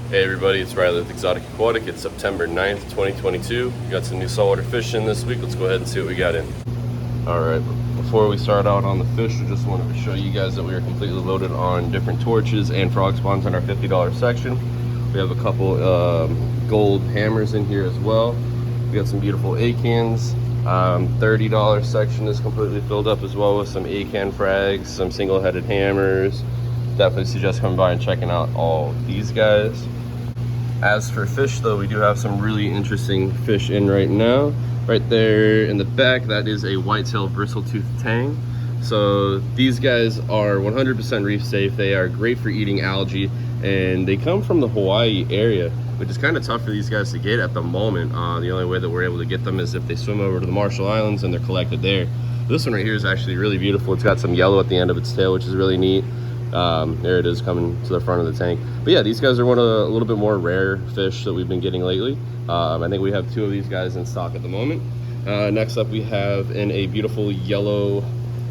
Hey everybody, it's Riley with Exotic Aquatic. It's September 9th, 2022. We got some new saltwater fish in this week. Let's go ahead and see what we got in. Alright, before we start out on the fish, I just wanted to show you guys that we are completely loaded on different torches and frog spawns in our $50 section. We have a couple gold hammers in here as well. We got some beautiful Acans. $30 section is completely filled up as well with some Acan frags, some single-headed hammers. Definitely suggest coming by and checking out all these guys. As for fish though, we do have some really interesting fish in right now. Right there in the back, that is a white-tailed bristle-toothed tang. So these guys are 100% reef safe. They are great for eating algae, and they come from the Hawaii area, which is kind of tough for these guys to get at the moment. The only way that we're able to get them is if they swim over to the Marshall Islands and they're collected there. This one right here is actually really beautiful. It's got some yellow at the end of its tail, which is really neat. There it is coming to the front of the tank. But yeah, these guys are one of the a little bit more rare fish that we've been getting lately. I think we have two of these guys in stock at the moment. Next up we have in a beautiful yellow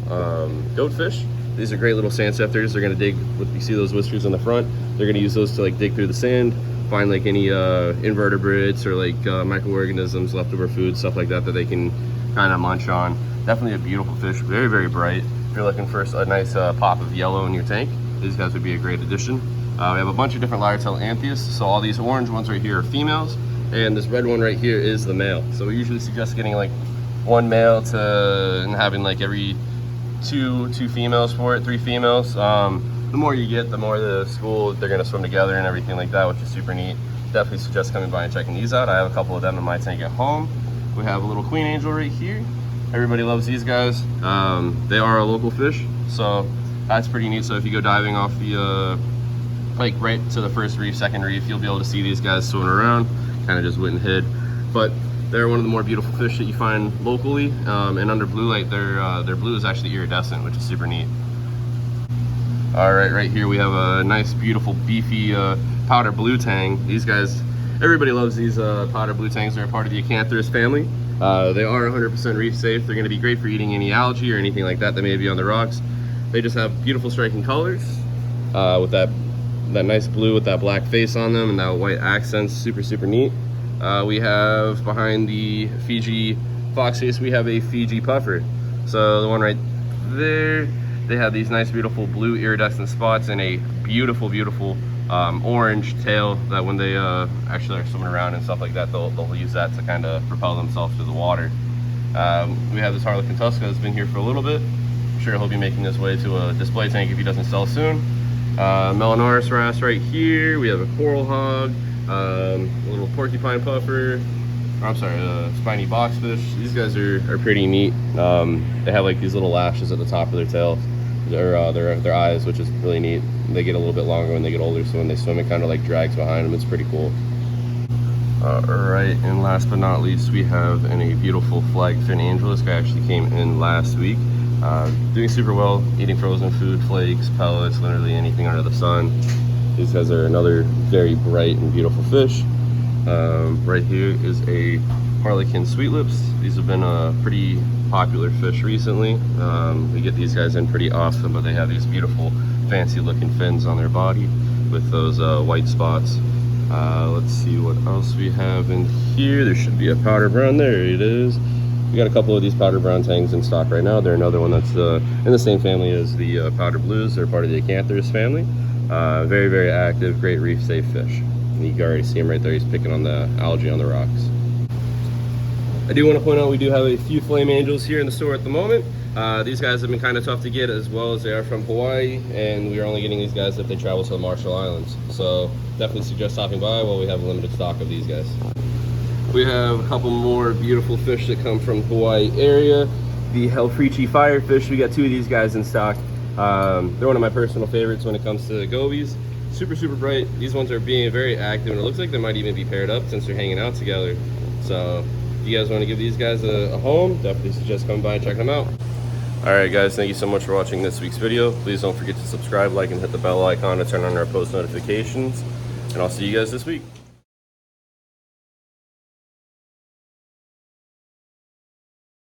goatfish. These are great little sand sifters. They're gonna dig with, you see those whiskers on the front, they're gonna use those to like dig through the sand, find like any invertebrates or like microorganisms, leftover food, stuff like that that they can kind of munch on. Definitely a beautiful fish, very, very bright. If you're looking for a nice pop of yellow in your tank, these guys would be a great addition. We have a bunch of different lyre-tailed Acanthus. So all these orange ones right here are females, and this red one right here is the male. So we usually suggest getting like one male and having like every two females for it, 3 females. The more you get, the more the school, they're gonna swim together and everything like that, which is super neat. Definitely suggest coming by and checking these out. I have a couple of them in my tank at home. We have a little queen angel right here. Everybody loves these guys. They are a local fish, so that's pretty neat. So if you go diving off the like right to the first reef, second reef, you'll be able to see these guys swimming around. Kind of just went and hid, but they're one of the more beautiful fish that you find locally. And under blue light, their blue is actually iridescent, which is super neat. All right, right here we have a nice, beautiful, beefy powder blue tang. These guys, everybody loves these powder blue tangs. They're a part of the Acanthus family. They are 100% reef safe. They're going to be great for eating any algae or anything like that that may be on the rocks. They just have beautiful striking colors with that nice blue with that black face on them and that white accents. Super, super neat. We have behind the Fiji fox face, we have a Fiji puffer. So the one right there, they have these nice, beautiful blue iridescent spots and a beautiful, beautiful orange tail that when they actually are swimming around and stuff like that, they'll use that to kind of propel themselves through the water. We have this Harlequin Tuska that's been here for a little bit. I'm sure he'll be making his way to a display tank if he doesn't sell soon. Melanoris wrasse right here. We have a coral hog, a little porcupine puffer, I'm sorry, spiny boxfish. These guys are pretty neat. They have like these little lashes at the top of their tails, their eyes, which is really neat. They get a little bit longer when they get older, so when they swim, it kind of like drags behind them. It's pretty cool. Alright, and last but not least, we have a beautiful flagfin angel. This guy actually came in last week. Doing super well, eating frozen food, flakes, pellets, literally anything under the sun. These guys are another very bright and beautiful fish. Right here is a Harlequin sweet lips. These have been a pretty popular fish recently. We get these guys in pretty often, but they have these beautiful fancy looking fins on their body with those white spots. Let's see what else we have in here. There should be a powder brown. There it is. We got a couple of these powder brown tangs in stock right now. They're another one that's in the same family as the powder blues. They're part of the Acanthus family. Very, very active, great reef safe fish. And you can already see him right there. He's picking on the algae on the rocks. I do want to point out we do have a few flame angels here in the store at the moment. These guys have been kind of tough to get, as well as they are from Hawaii, and we are only getting these guys if they travel to the Marshall Islands. So definitely suggest stopping by while we have a limited stock of these guys. We have a couple more beautiful fish that come from the Hawaii area. The Helfrichi firefish, we got 2 of these guys in stock. They're one of my personal favorites when it comes to gobies. Super, super bright. These ones are being very active, and it looks like they might even be paired up since they're hanging out together. So if you guys want to give these guys a home, definitely suggest coming by and checking them out. Alright guys, thank you so much for watching this week's video. Please don't forget to subscribe, like, and hit the bell icon to turn on our post notifications. And I'll see you guys this week.